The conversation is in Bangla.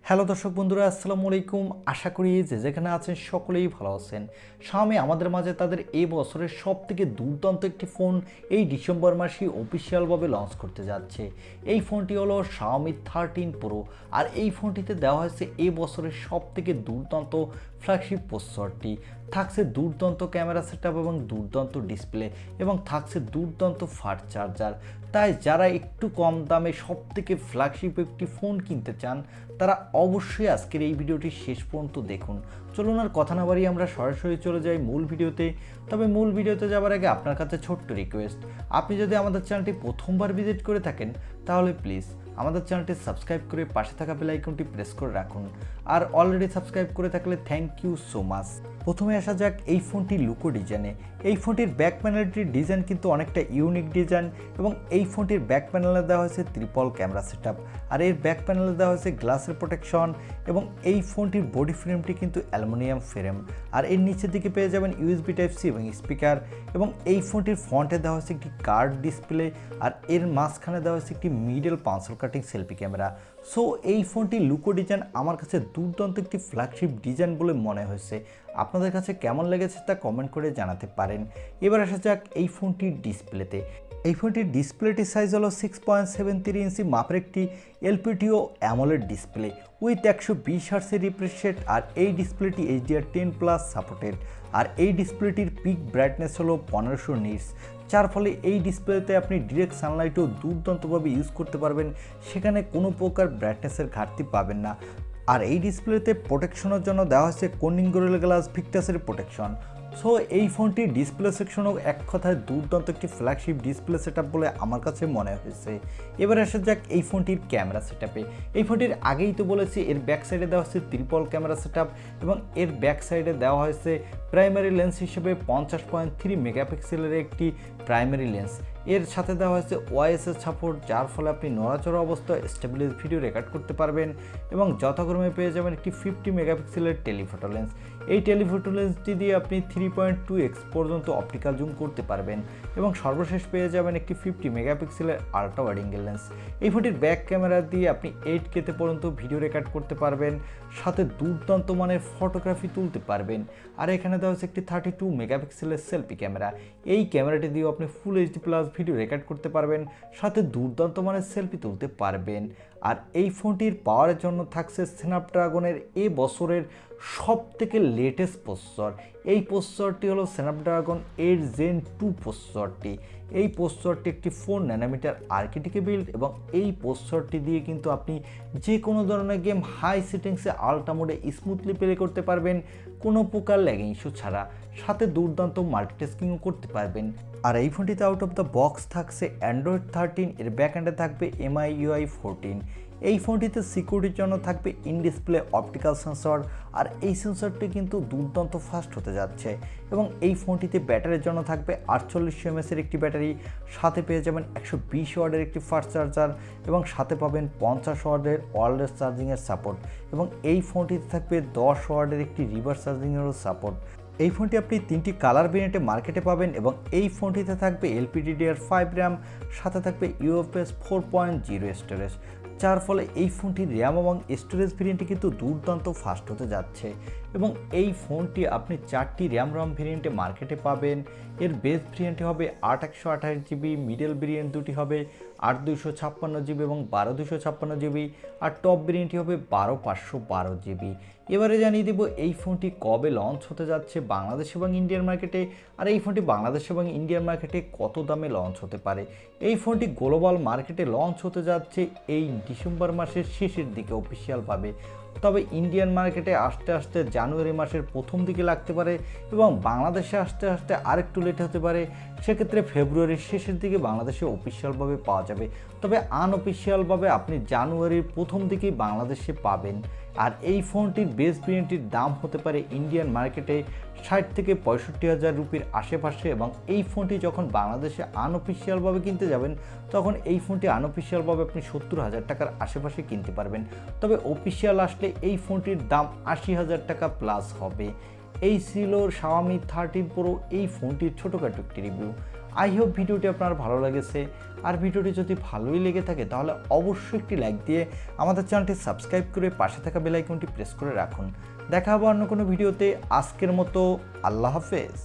হ্যালো দর্শক বন্ধুরা, আসসালামু আলাইকুম। আশা করি যে যেখানে আছেন সকলেই ভালো আছেন। Xiaomi আমাদের মাঝে তাদের এই বছরের সবথেকে দুর্দান্ত একটি ফোন এই ডিসেম্বর মাসে অফিসিয়ালভাবে লঞ্চ করতে যাচ্ছে। এই ফোনটি হলো Xiaomi 13 Pro, আর এই ফোনটিতে দেওয়া হয়েছে এই বছরের সবথেকে দুর্দান্ত ফ্ল্যাগশিপ প্রসেসরটি। থাকছে দুর্দান্ত ক্যামেরা সেটআপ এবং দুর্দান্ত ডিসপ্লে, এবং থাকছে দুর্দান্ত ফাস্ট চার্জার। তাই যারা একটু কম দামে সবথেকে ফ্ল্যাগশিপ একটি ফোন কিনতে চান তারা অবশ্যই আজকের এই ভিডিওটি শেষ পর্যন্ত দেখুন। চলুন আর কথা না বাড়িয়ে আমরা সরাসরি চলে যাই মূল ভিডিওতে। তবে মূল ভিডিওতে যাওয়ার আগে আপনার কাছে ছোট্ট রিকোয়েস্ট, আপনি যদি আমাদের চ্যানেলটি প্রথমবার ভিজিট করে থাকেন তাহলে প্লিজ আমাদের চ্যানেলটি সাবস্ক্রাইব করে পাশে থাকা বেল আইকনটি প্রেস করে রাখুন। আর অলরেডি সাবস্ক্রাইব করে থাকলে থ্যাংক ইউ সো মাচ। প্রথমে আসা যাক এই ফোনটির লুকো ডিজাইনে। এই ফোনটির ব্যাক প্যানেলটির ডিজাইন কিন্তু অনেকটা ইউনিক ডিজাইন, এবং এই ফোনটির ব্যাক প্যানেলে দেওয়া হয়েছে ট্রিপল ক্যামেরা সেটআপ, আর এর ব্যাক প্যানেলে দেওয়া হয়েছে গ্লাসের প্রোটেকশন, এবং এই ফোনটির বডি ফ্রেমটি কিন্তু অ্যালুমিনিয়াম ফ্রেম। আর এর নিচের দিকে পেয়ে যাবেন ইউএসবি টাইপ সি এবং স্পিকার, এবং এই ফোনটির ফ্রন্টে দেওয়া হয়েছে একটি কার্ড ডিসপ্লে, আর এর মাঝখানে দেওয়া হয়েছে একটি middle punch hole cutting selfie camera. So এই ফোনটির লুকো ডিজাইন আমার কাছে দুর্দান্ত একটি ফ্ল্যাগশিপ ডিজাইন বলে মনে হয়েছে। আপনাদের কাছে কেমন লেগেছে তা কমেন্ট করে জানাতে পারেন। এবার আসা যাক এই ফোনটির ডিসপ্লেতে। এই ফোনটির ডিসপ্লেটির সাইজ হলো 6.73 ইঞ্চি মাপের একটি এলপিটিও অ্যামোলেড ডিসপ্লে উইথ 120 হার্টজের রিফ্রেশ রেট, আর এই ডিসপ্লেটি HDR10+ সাপোর্টেড, আর এই ডিসপ্লেটির পিক ব্রাইটনেস হলো 1500 নিটস, যার ফলে এই ডিসপ্লেতে আপনি ডিরেক্ট সানলাইটও দুর্দান্তভাবে ইউজ করতে পারবেন, সেখানে কোনো প্রকার ব্রাইটনেসের ঘাটতি পাবেন না। আর এই ডিসপ্লেতে প্রোটেকশনের জন্য দেওয়া হয়েছে কর্নিং গরিলা গ্লাস ভিক্টাসের প্রোটেকশন। সো এই ফোনটির ডিসপ্লে সেকশনও এক কথায় দুর্দান্ত একটি ফ্ল্যাগশিপ ডিসপ্লে সেটআপ বলে আমার কাছে মনে হয়েছে। এবার আসা যাক এই ফোনটির ক্যামেরা সেটআপে। এই ফোনটির আগেই তো বলেছি এর ব্যাক সাইডে দেওয়া হয়েছে ট্রিপল ক্যামেরা সেটআপ, এবং এর ব্যাক সাইডে দেওয়া হয়েছে প্রাইমারি লেন্স হিসেবে 50.3 মেগাপিক্সেলের একটি প্রাইমারি লেন্স। এর সাথে দেওয়া হয়েছে ওআইএসএস সাপোর্ট, যার ফলে আপনি নড়াচড়া অবস্থায় স্টেবিলাইজ ভিডিও রেকর্ড করতে পারবেন, এবং যথাক্রমে পেয়ে যাবেন একটি 50 মেগাপিক্সেলের টেলিফোটো লেন্স। এই টেলিফোটো লেন্সটি দিয়ে আপনি 3.2x পর্যন্ত অপটিক্যাল জুম করতে পারবেন, এবং সর্বশেষ পেয়ে যাবেন একটি 50 মেগাপিক্সেলের আল্ট্রা ওয়াইড অ্যাঙ্গেল লেন্স। এই ফোনটির ব্যাক ক্যামেরা দিয়ে আপনি 8K পর্যন্ত ভিডিও রেকর্ড করতে পারবেন, সাথে দুর্দান্ত মানের ফটোগ্রাফি তুলতে পারবেন। আর এখানে দেওয়া হচ্ছে একটি 32 মেগাপিক্সেলের সেলফি ক্যামেরা। এই ক্যামেরাটি দিয়েও আপনি full HD plus video record করতে পারবেন, সাথে দুর্দান্ত মানের সেলফি তুলতে পারবেন। আর এই ফোনটির পাওয়ারের জন্য থাকছে স্ন্যাপড্রাগনের এ বছরের সবথেকে লেটেস্ট প্রসেসর। এই প্রসেসরটি হলো স্ন্যাপড্রাগন 8 Gen 2 প্রসেসরটি। এই প্রসেসরটি একটি 4 ন্যানোমিটার আর্কিটেক্টে বিল্ড, এবং এই প্রসেসরটি দিয়ে কিন্তু আপনি যে কোনো ধরনের গেম হাই সেটিংসে আল্ট্রা মোডে স্মুথলি প্লে করতে পারবেন, কোনো প্রকার ল্যাগিং ইস্যু ছাড়া, সাথে দুর্দান্ত মাল্টিটাস্কিংও করতে পারবেন। আর এই ফোনটিতে আউট অফ দ্য বক্স থাকছে অ্যান্ড্রয়েড 13, এর ব্যাকএন্ডে থাকবে MIUI 14। এই ফোনটিতে সিকিউরিটির জন্য থাকবে ইন ডিসপ্লে অপটিক্যাল সেন্সর, আর এই সেন্সরটি কিন্তু দুর্দান্ত ফাস্ট হতে যাচ্ছে, এবং এই ফোনটিতে ব্যাটারির জন্য থাকবে 4800 mAh একটি ব্যাটারি, সাথে পেয়ে যাবেন 120 ওয়াটের একটি ফাস্ট চার্জার, এবং সাথে পাবেন 50 ওয়াটের ওয়্যারলেস চার্জিংয়ের সাপোর্ট, এবং এই ফোনটিতে থাকবে 10 ওয়াটের একটি রিভার্স চার্জিংয়েরও সাপোর্ট। এই ফোনটি আপনি 3টি কালার ভেরিয়েন্টে মার্কেটে পাবেন, এবং এই ফোনটিতে থাকবে LPDDR5 র্যাম, সাথে থাকবে UFS 4.0 স্টোরেজ, যার ফলে এই ফোনটির র্যাম এবং স্টোরেজ ভেরিয়েন্টটি কিন্তু দুর্দান্ত ফাস্ট হতে যাচ্ছে। এবং এই ফোনটি আপনি 4টি র্যাম ভেরিয়েন্টে মার্কেটে পাবেন। এর বেস ভেরিয়েন্টটি হবে 8 128GB, মিডল ভেরিয়েন্ট দুটি হবে 8 256GB এবং 12 256GB, আর টপ ভেরিয়েন্টটি হবে 12 512GB। এবারে জানিয়ে দেব এই ফোনটি কবে লঞ্চ হতে যাচ্ছে বাংলাদেশ এবং ইন্ডিয়ান মার্কেটে, আর এই ফোনটি বাংলাদেশ এবং ইন্ডিয়ান মার্কেটে কত দামে লঞ্চ হতে পারে। এই ফোনটি গ্লোবাল মার্কেটে লঞ্চ হতে যাচ্ছে এই ডিসেম্বর মাসের শেষের দিকে অফিসিয়ালভাবে, তবে ইন্ডিয়ান মার্কেটে আসতে আসতে জানুয়ারি মাসের প্রথম দিকে লাগতে পারে, এবং বাংলাদেশে আসতে আসতে আরেকটু লেট হতে পারে। সেক্ষেত্রে ফেব্রুয়ারির শেষের দিকে বাংলাদেশে অফিসিয়ালভাবে পাওয়া যাবে, তবে আনঅফিসিয়ালভাবে আপনি জানুয়ারির প্রথম দিকেই বাংলাদেশে পাবেন। আর এই ফোনটির বেস ভেরিয়েন্টটির দাম হতে পারে ইন্ডিয়ান মার্কেটে 60 থেকে 65,000 রুপির আশেপাশে, এবং এই ফোনটি যখন বাংলাদেশে আনঅফিসিয়ালভাবে কিনতে যাবেন তখন এই ফোনটি আনঅফিসিয়ালভাবে আপনি 70,000 টাকার আশেপাশে কিনতে পারবেন, তবে অফিসিয়াল আসলে এই ফোনটির দাম 80,000 টাকা প্লাস হবে। এই ছিল Xiaomi 13 Pro এই ফোনটির ছোটোখাটো একটি রিভিউ। আই হোপ ভিডিওটি আপনার ভালো লেগেছে, আর ভিডিওটি যদি ভালোই লেগে থাকে তাহলে অবশ্যই একটি লাইক দিয়ে আমাদের চ্যানেলটি সাবস্ক্রাইব করে পাশে থাকা বেল আইকনটি প্রেস করে রাখুন। দেখা হবে অন্য কোনো ভিডিওতে। আজকের মতো আল্লাহ হাফেজ।